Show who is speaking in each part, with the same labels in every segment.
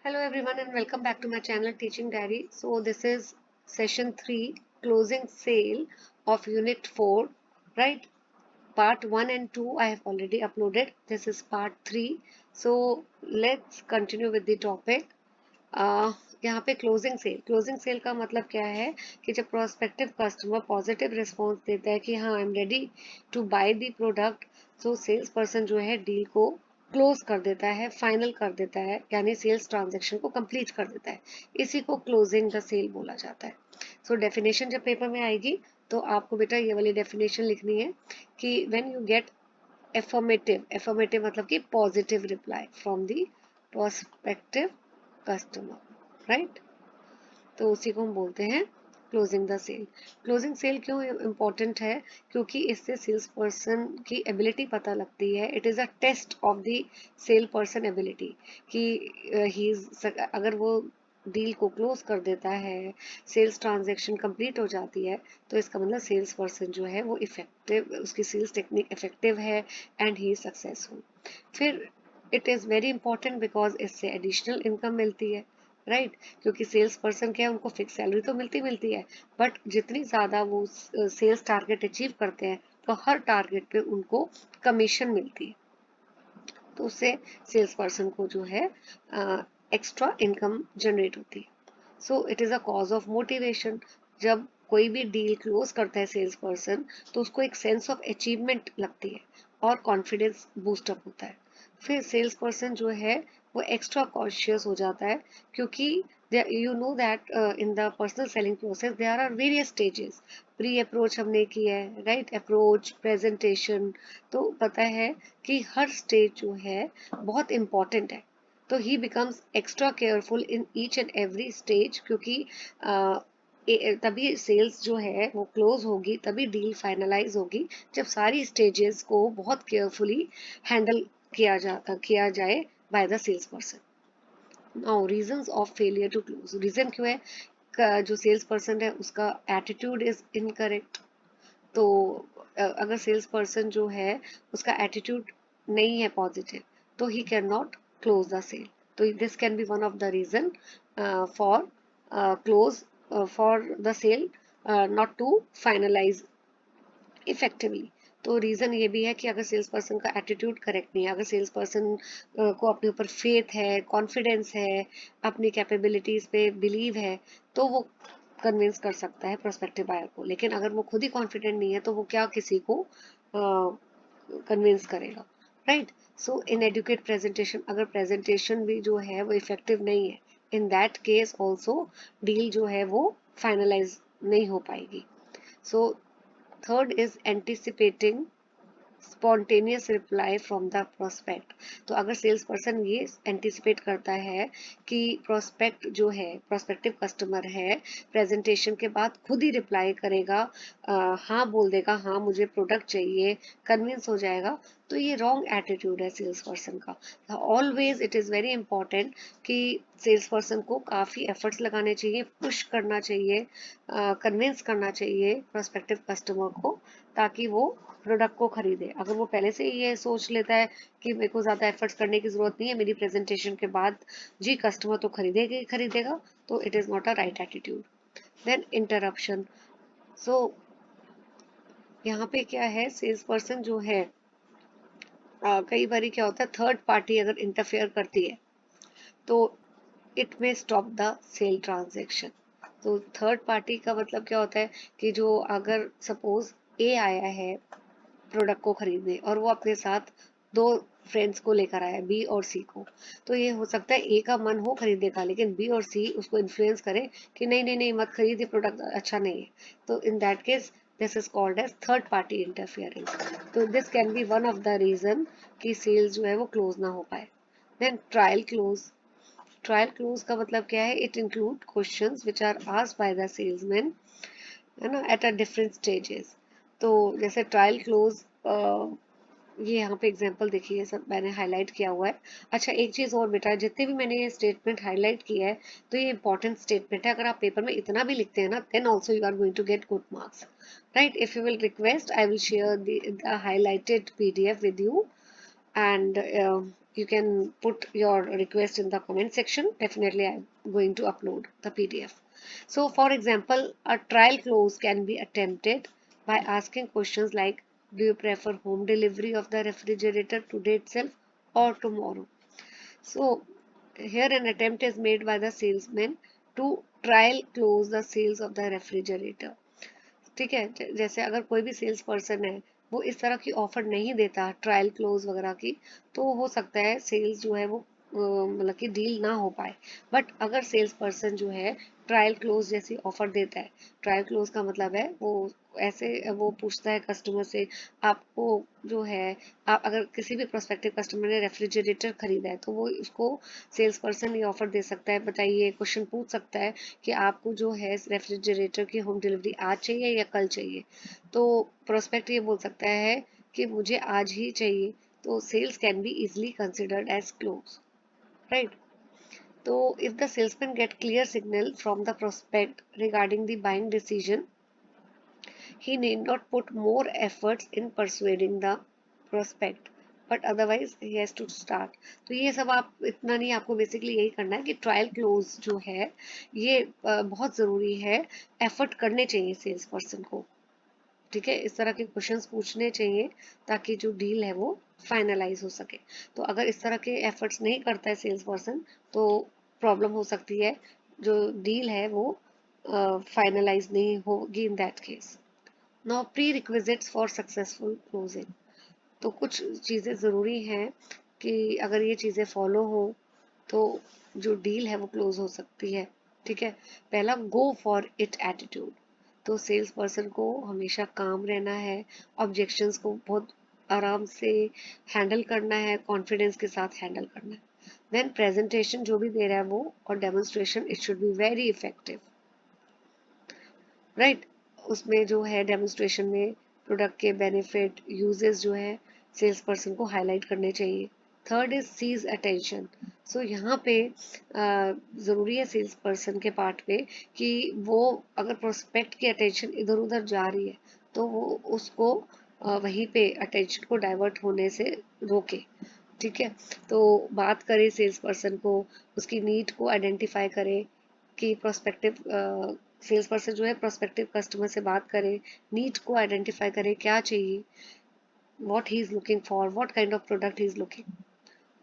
Speaker 1: Hello everyone and welcome back to my channel Teaching Diary. So this is session 3 closing sale of unit 4, right? Part 1 and 2 I have already uploaded. This is part 3. So let's continue with the topic. यहाँ पे closing cell का मतलब क्या है कि जब prospective customer positive response देता है कि हाँ I am ready to buy the product, तो सेल्स पर्सन जो है डील को क्लोज कर देता है, फाइनल कर देता है, यानी सेल्स ट्रांजेक्शन को कंप्लीट कर देता है। इसी को क्लोजिंग द सेल बोला जाता है। सो डेफिनेशन जब पेपर में आएगी तो आपको बेटा ये वाली डेफिनेशन लिखनी है कि व्हेन यू गेट एफर्मेटिव मतलब कि positive reply from the prospective customer, right? तो उसी को हम बोलते हैं closing the sale. Closing sale क्यों इम्पोर्टेंट है? क्योंकि इससे सेल्स पर्सन की एबिलिटी पता लगती है। It is a test of the sale person ability कि ही अगर वो डील को क्लोज कर देता है, सेल्स ट्रांजैक्शन कंप्लीट हो जाती है, तो इसका मतलब सेल्स पर्सन जो है वो इफेक्टिव, उसकी सेल्स टेक्निक इफेक्टिव है एंड ही सक्सेसफुल। फिर it is very important because इससे एडिशनल इनकम मिलती है, राइट? क्योंकि सेल्स पर्सन क्या है, उनको फिक्स सैलरी तो मिलती है, बट जितनी ज़्यादा वो सेल्स टारगेट अचीव करते हैं तो हर टारगेट पे उनको कमीशन मिलती है, तो उससे सेल्स पर्सन को जो है एक्स्ट्रा इनकम जनरेट होती है। So it is a cause of motivation. जब कोई भी डील क्लोज करता है सेल्स पर्सन तो उसको एक सेंस ऑफ अचीवमेंट लगती है और कॉन्फिडेंस बूस्टअप होता है। फिर सेल्स पर्सन जो है वो एक्स्ट्रा कॉन्शियस हो जाता है, क्योंकि you know that in the personal selling process there are various stages. Pre approach हमने की है, राइट? अप्रोच, प्रेजेंटेशन, तो पता है कि हर स्टेज जो है बहुत इम्पॉर्टेंट है। तो ही becomes extra careful in each and every stage, क्योंकि तभी सेल्स जो है वो क्लोज होगी, तभी डील फाइनलाइज होगी जब सारी स्टेजेस को बहुत केयरफुली हैंडल किया जाए by the sales person. Now reasons of failure to close. Reason क्यों है? जो सेल्स पर्सन है उसका एटीट्यूड इज इनकरेक्ट। तो अगर सेल्स पर्सन जो है उसका एटीट्यूड नहीं है पॉजिटिव, तो he can not close the sale. तो this can be one of the reason for close for the sale not to finalize effectively. तो रीज़न ये भी है कि अगर सेल्स पर्सन का एटीट्यूड करेक्ट नहीं है, अगर सेल्स पर्सन को अपने ऊपर फेथ है, कॉन्फिडेंस है, अपनी कैपेबिलिटीज़ पे बिलीव है, तो वो कन्विंस कर सकता है प्रोस्पेक्टिव बायर को। लेकिन अगर वो खुद ही कॉन्फिडेंट नहीं है तो वो क्या किसी को कन्विंस करेगा, राइट? सो इन एडुकेट प्रेजेंटेशन, अगर प्रेजेंटेशन भी जो है वो इफेक्टिव नहीं है, इन दैट केस ऑल्सो डील जो है वो फाइनलाइज नहीं हो पाएगी। So third is anticipating spontaneous reply from the prospect. तो अगर सेल्स पर्सन ये एंटिसिपेट करता है कि प्रोस्पेक्ट जो है, प्रोस्पेक्टिव कस्टमर है, प्रेजेंटेशन के बाद खुद ही रिप्लाई करेगा, हाँ बोल देगा, हाँ मुझे प्रोडक्ट चाहिए, कन्विंस हो जाएगा, तो ये रॉन्ग एटीट्यूड है सेल्स पर्सन का। Always it is very important कि सेल्स पर्सन को काफ़ी एफर्ट्स लगाने चाहिए, पुश करना चाहिए, कन्विंस करना चाहिए प्रोस्पेक्टिव कस्टमर को, ताकि वो प्रोडक्ट को खरीदे। अगर वो पहले से ही ये सोच लेता है कि मेरे को ज़्यादा एफर्ट्स करने की ज़रूरत नहीं है, मेरी प्रेजेंटेशन के बाद जी कस्टमर तो खरीदेगा ही खरीदेगा, तो it is not a right attitude. Then interruption. So यहाँ पे क्या है, सेल्स पर्सन जो है कई बार क्या होता है, थर्ड पार्टी अगर इंटरफेयर करती है तो इट में स्टॉप द सेल ट्रांजेक्शन। तो थर्ड पार्टी का मतलब क्या होता है कि जो अगर सपोज ए आया है प्रोडक्ट को खरीदने और वो अपने साथ दो फ्रेंड्स को लेकर आया, बी और सी को, तो ये हो सकता है ए का मन हो खरीदने का, लेकिन बी और सी उसको इन्फ्लुएंस करे कि नहीं नहीं नहीं मत खरीद, ये प्रोडक्ट अच्छा नहीं है। तो in that case this is called as third party interfering. तो this can be one of the reason कि सेल्स जो है वो क्लोज ना हो पाए। Then trial close. Trial close का मतलब क्या है? It include questions which are asked by the salesman, है ना, एट अ डिफरेंट स्टेजेस। तो जैसे ट्रायल क्लोज, ये यहाँ पे एग्जांपल देखिए, सब मैंने हाईलाइट किया हुआ है। अच्छा एक चीज़ और बेटा, जितने भी मैंने ये स्टेटमेंट हाईलाइट किया है तो ये इंपॉर्टेंट स्टेटमेंट है। अगर आप पेपर में इतना भी लिखते हैं ना, then also you are going to get good marks, right? If you will request, I will share the highlighted PDF with you, and you can put your request in the comment section. Definitely I'm going to upload the PDF. So for example, a trial close can be attempted by asking questions like, do you prefer home delivery of the refrigerator today itself or tomorrow? So here an attempt is made by the salesman to trial close the sales of the refrigerator. ठीक है, जैसे अगर कोई भी sales person है वो इस तरह की ऑफर नहीं देता ट्रायल क्लोज वगैरह की, तो हो सकता है सेल्स जो है वो मतलब कि डील ना हो पाए। बट अगर सेल्स पर्सन जो है ट्रायल क्लोज जैसी ऑफर देता है, ट्रायल क्लोज का मतलब है वो ऐसे वो पूछता है कस्टमर से, आपको जो है, आप अगर किसी भी प्रोस्पेक्टिव कस्टमर ने रेफ्रिजरेटर खरीदा है तो वो उसको सेल्स पर्सन ये ऑफर दे सकता है, बताइए, क्वेश्चन पूछ सकता है कि आपको जो है रेफ्रिजरेटर की होम डिलीवरी आज चाहिए या कल चाहिए। तो प्रोस्पेक्ट ये बोल सकता है कि मुझे आज ही चाहिए, तो sales can be easily considered as close, right. तो if the salesman get clear signal from the prospect regarding the buying decision, he need not put more efforts in persuading the prospect, but otherwise he has to start. तो ये सब आप इतना नहीं, आपको basically यही करना है कि ट्रायल क्लोज जो है ये बहुत ज़रूरी है, एफर्ट करने चाहिए सेल्स पर्सन को, ठीक है, इस तरह के क्वेश्चंस पूछने चाहिए ताकि जो डील है वो फाइनलाइज हो सके। तो अगर इस तरह के एफर्ट्स नहीं करता है सेल्स पर्सन तो प्रॉब्लम हो सकती है, जो डील है वो फाइनलाइज नहीं होगी इन that case. Now pre requisites for successful closing, तो कुछ चीज़ें ज़रूरी हैं कि अगर ये चीज़ें फॉलो हो तो जो डील है वो क्लोज हो सकती है, ठीक है। पहला, गो फॉर इट एटीट्यूड, तो सेल्स पर्सन को हमेशा काम रहना है, ऑब्जेक्शंस को बहुत आराम से हैंडल करना है, कॉन्फिडेंस के साथ हैंडल करना है। देन प्रेजेंटेशन जो भी दे रहा है वो और demonstration it should be very effective, right. उसमें जो है डेमोन्स्ट्रेशन में प्रोडक्ट के बेनिफिट यूजेस जो है सेल्स पर्सन को हाईलाइट करने चाहिए। थर्ड इज सीज अटेंशन, सो यहाँ पे ज़रूरी है सेल्स पर्सन के पार्ट पे कि वो अगर प्रोस्पेक्ट की अटेंशन इधर उधर जा रही है तो वो उसको वहीं पे अटेंशन को डाइवर्ट होने से रोके, ठीक है। तो बात करें सेल्स पर्सन को, उसकी नीड को आइडेंटिफाई करे कि प्रोस्पेक्टिव सेल्स पर्सन जो है प्रोस्पेक्टिव कस्टमर से बात करे, नीड को आइडेंटिफाई करे क्या चाहिए, what he is looking for, what kind of product he is looking.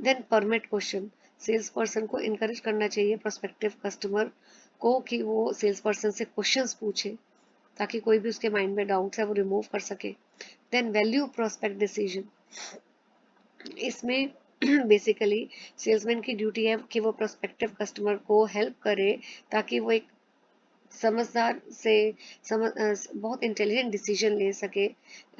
Speaker 1: Then permit question, sales person को इनकरेज करना चाहिए प्रोस्पेक्टिव कस्टमर को कि वो सेल्स पर्सन से क्वेश्चंस पूछे ताकि कोई भी उसके माइंड में डाउट्स है वो रिमूव कर सके। देन वैल्यू प्रोस्पेक्ट डिसीजन, इसमें बेसिकली सेल्समैन की ड्यूटी है कि वो प्रोस्पेक्टिव कस्टमर को हेल्प करे ताकि वो एक समझदार से बहुत इंटेलिजेंट डिसीजन ले सके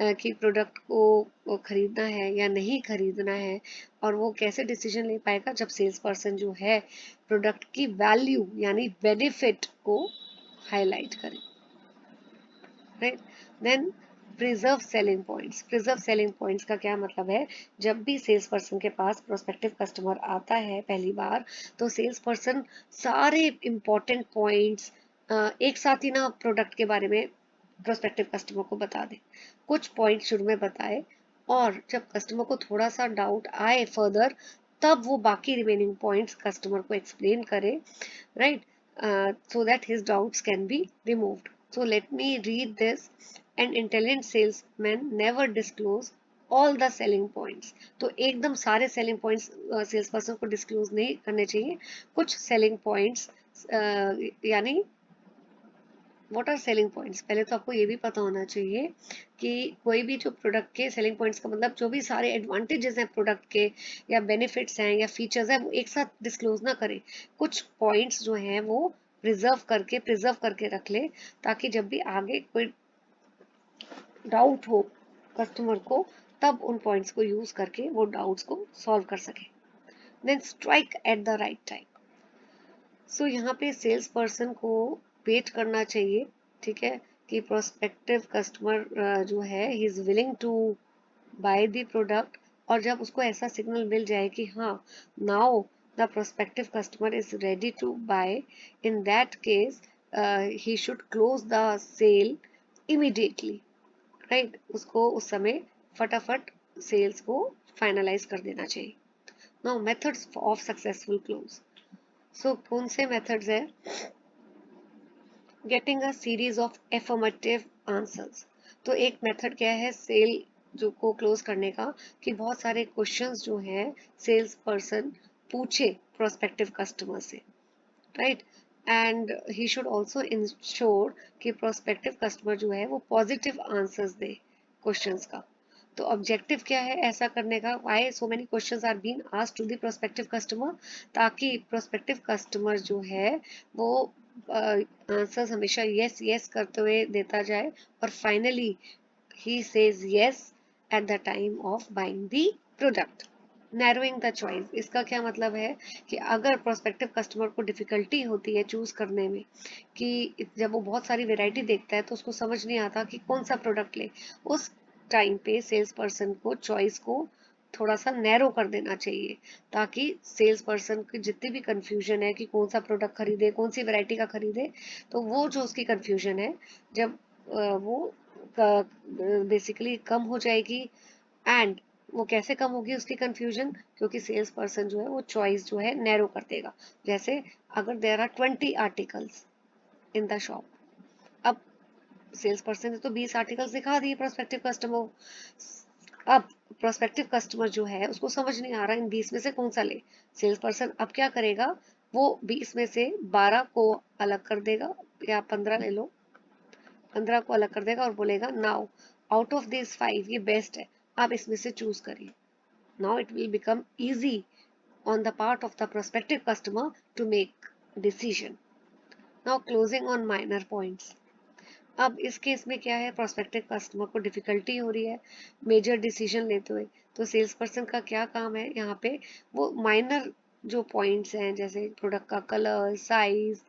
Speaker 1: कि प्रोडक्ट को खरीदना है या नहीं खरीदना है। और वो कैसे डिसीजन ले पाएगा, जब सेल्स पर्सन जो है प्रोडक्ट की वैल्यू यानी बेनिफिट को हाईलाइट करे, right. Then preserve selling points, preserve selling points का क्या मतलब है, जब भी सेल्स पर्सन के पास प्रोस्पेक्टिव कस्टमर आता है पहली बार तो सेल्स पर्सन सारे इंपॉर्टेंट पॉइंट्स एक साथ ही ना प्रोडक्ट के बारे में प्रोस्पेक्टिव कस्टमर को बता दे, कुछ पॉइंट शुरू में बताए और जब कस्टमर को थोड़ा सा डाउट आए फर्दर तब वो बाकी रिमेनिंग पॉइंट्स कस्टमर को एक्सप्लेन करे, right, so that his doubts can be removed. So let me read this. An intelligent salesman never disclose all the selling points. तो एकदम सारे selling points सेल्स पर्सन को disclose नहीं करने चाहिए, कुछ selling points यानी व्हाट आर सेलिंग पॉइंट्स, पहले तो आपको ये भी पता होना चाहिए कि कोई भी जो प्रोडक्ट के सेलिंग पॉइंट्स का मतलब जो भी सारे एडवांटेजेस हैं प्रोडक्ट के या बेनिफिट्स हैं या फीचर्स हैं वो एक साथ डिस्क्लोज ना करें, कुछ पॉइंट्स जो हैं वो प्रिजर्व करके रख ले ताकि जब भी आगे कोई डाउट हो कस्टमर को तब उन पॉइंट्स को यूज करके वो डाउट्स को सॉल्व कर सके। Then strike at the right time, so यहाँ पे सेल्स पर्सन को वेट करना चाहिए, ठीक है, कि प्रोस्पेक्टिव कस्टमर जो है he is willing to buy the product, और जब उसको ऐसा सिग्नल मिल जाए कि हाँ now the prospective customer is ready to buy, in that case he should close the sale immediately, right, उसको उस समय फटाफट सेल्स को फाइनलाइज कर देना चाहिए। Now methods of successful close. So कौन से मेथड्स है? Getting a series of affirmative answers. तो एक मेथड क्या है सेल जो को क्लोज करने का, कि बहुत सारे क्वेश्चंस जो है सेल्स पर्सन पूछे प्रोस्पेक्टिव कस्टमर से, right. And he should also ensure कि प्रोस्पेक्टिव कस्टमर जो है वो पॉजिटिव आंसर्स दे क्वेश्चंस का. तो ऑब्जेक्टिव क्या है ऐसा करने का? Why so many questions are been asked to the prospective customer, ताकि प्रोस्पेक्टिव कस्टमर जो है वो आंसर्स हमेशा यस यस करते हुए देता जाए, और finally he says yes at the time of buying the product. Narrowing the choice, इसका क्या मतलब है कि अगर प्रोस्पेक्टिव कस्टमर को डिफिकल्टी होती है चूज करने में, कि जब वो बहुत सारी वेराइटी देखता है तो उसको समझ नहीं आता कि कौन सा प्रोडक्ट ले, उस टाइम पे सेल्स पर्सन को चॉइस को थोड़ा सा नैरो कर देना चाहिए, ताकि सेल्स पर्सन की जितनी भी कंफ्यूजन है कि कौन सा प्रोडक्ट खरीदे, कौन सी वैरायटी का खरीदे, तो वो जो उसकी कंफ्यूजन है जब वो बेसिकली कम हो जाएगी. एंड वो कैसे कम होगी उसकी कंफ्यूजन? क्योंकि सेल्स पर्सन जो है वो चॉइस जो है नैरो कर देगा. जैसे अगर there are 20 articles in the shop, अब सेल्स पर्सन ने तो 20 आर्टिकल्स दिखा दिए प्रोस्पेक्टिव कस्टमर. अब प्रोस्पेक्टिव कस्टमर जो है उसको समझ नहीं आ रहा इन 20 में से कौन सा ले. सेल्स पर्सन अब क्या करेगा? वो 20 में से 12 को अलग कर देगा, या 15 ले लो, 15 को अलग कर देगा और बोलेगा नाउ आउट ऑफ दिस 5 ये बेस्ट है, आप इसमें से चूज करिए. Now it will become easy on the part of the prospective customer to make decision. Now closing on minor points. अब इस केस में क्या है, प्रोस्पेक्टिव कस्टमर को डिफिकल्टी हो रही है मेजर डिसीजन लेते हुए, तो सेल्स पर्सन का क्या काम है यहाँ पे? वो माइनर जो पॉइंट्स हैं जैसे प्रोडक्ट का कलर, साइज,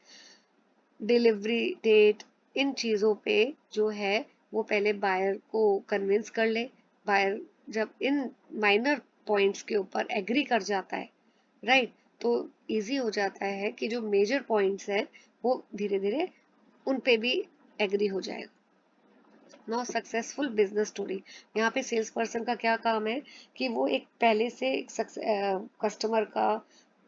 Speaker 1: डिलीवरी डेट, इन चीज़ों पे जो है वो पहले बायर को कन्विंस कर ले. बायर जब इन माइनर पॉइंट्स के ऊपर एग्री कर जाता है, राइट, तो इजी हो जाता है कि जो मेजर पॉइंट्स है वो धीरे धीरे उन पे भी एग्री हो जाएगा. Now successful business story. यहाँ पे सेल्स पर्सन का क्या काम है कि वो एक पहले से कस्टमर का,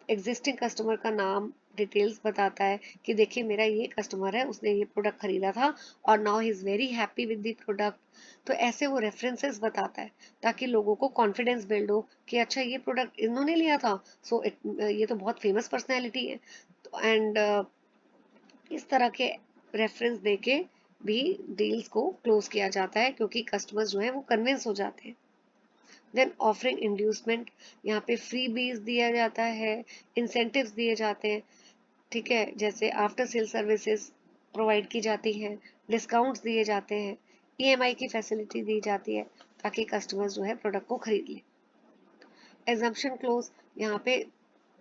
Speaker 1: एग्जिस्टिंग कस्टमर का नाम, डिटेल्स बताता है कि देखिए मेरा ये कस्टमर है, उसने ये प्रोडक्ट खरीदा था और now he is very happy with the product. तो ऐसे वो रेफरेंसेस बताता है ताकि लोगों को कॉन्फिडेंस बिल्ड हो कि अच्छा ये प्रोडक्ट इन्होंने लिया था, सो ये तो बहुत फेमस पर्सनैलिटी है. एंड इस तरह के रेफरेंस देके भी डील्स को क्लोज किया जाता है, क्योंकि कस्टमर्स जो है वो कन्विंस हो जाते हैं. देन ऑफरिंग इंड्यूसमेंट, यहाँ पे फ्री बीज दिया जाता है, इंसेंटिव्स दिए जाते हैं, ठीक है, जैसे आफ्टर सेल सर्विसेज प्रोवाइड की जाती हैं, डिस्काउंट्स दिए जाते हैं, ईएमआई की फैसिलिटी दी जाती है ताकि कस्टमर्स जो है प्रोडक्ट को खरीद लें. एजम्पशन क्लोज, यहाँ पे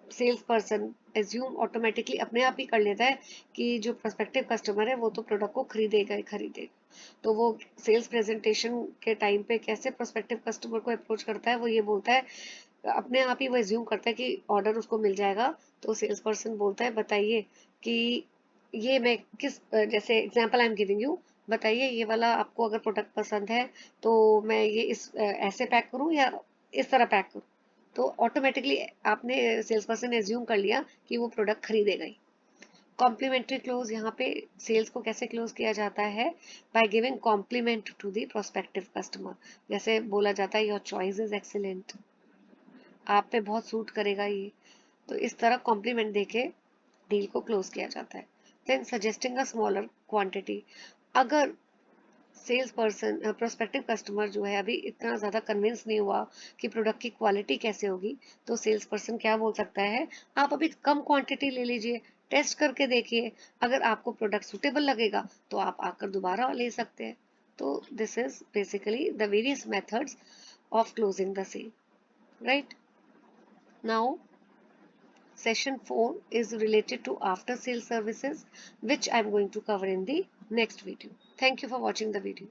Speaker 1: सेल्स पर्सन एज्यूम ऑटोमेटिकली अपने आप ही कर लेता है कि जो प्रोस्पेक्टिव कस्टमर है वो तो प्रोडक्ट को खरीदेगा ही खरीदेगा. तो वो सेल्स प्रेजेंटेशन के टाइम पे कैसे प्रोस्पेक्टिव कस्टमर को अप्रोच करता है, वो ये बोलता है, अपने आप ही वो एज्यूम करता है कि ऑर्डर उसको मिल जाएगा. तो सेल्स पर्सन बोलता है बताइए कि ये मैं किस, जैसे example I am giving you, बताइए ये वाला आपको अगर प्रोडक्ट पसंद है तो मैं ये इस ऐसे पैक करूं या इस तरह पैक करूं. तो ऑटोमेटिकली आपने, सेल्स पर्सन ने एज्यूम कर लिया कि वो प्रोडक्ट खरीदेगा ही. कॉम्प्लीमेंट्री क्लोज, यहाँ पे सेल्स को कैसे क्लोज किया जाता है? By giving compliment to the prospective customer. जैसे बोला जाता है योर चॉइस इज एक्सीलेंट, आप पे बहुत सूट करेगा ये. तो इस तरह कॉम्प्लीमेंट देके डील को क्लोज किया जाता है. Then suggesting a smaller quantity. अगर सेल्स पर्सन, प्रोस्पेक्टिव कस्टमर जो है अभी इतना ज़्यादा कन्विंस नहीं हुआ कि प्रोडक्ट की क्वालिटी कैसे होगी, तो सेल्स पर्सन क्या बोल सकता है, आप अभी कम क्वांटिटी ले लीजिए, टेस्ट करके देखिए, अगर आपको प्रोडक्ट सुटेबल लगेगा तो आप आकर दोबारा ले सकते हैं. तो this is basically the various methods of closing the sale, right. Now session 4 is related to after sales services, which I am going to cover in the next video. Thank you for watching the video.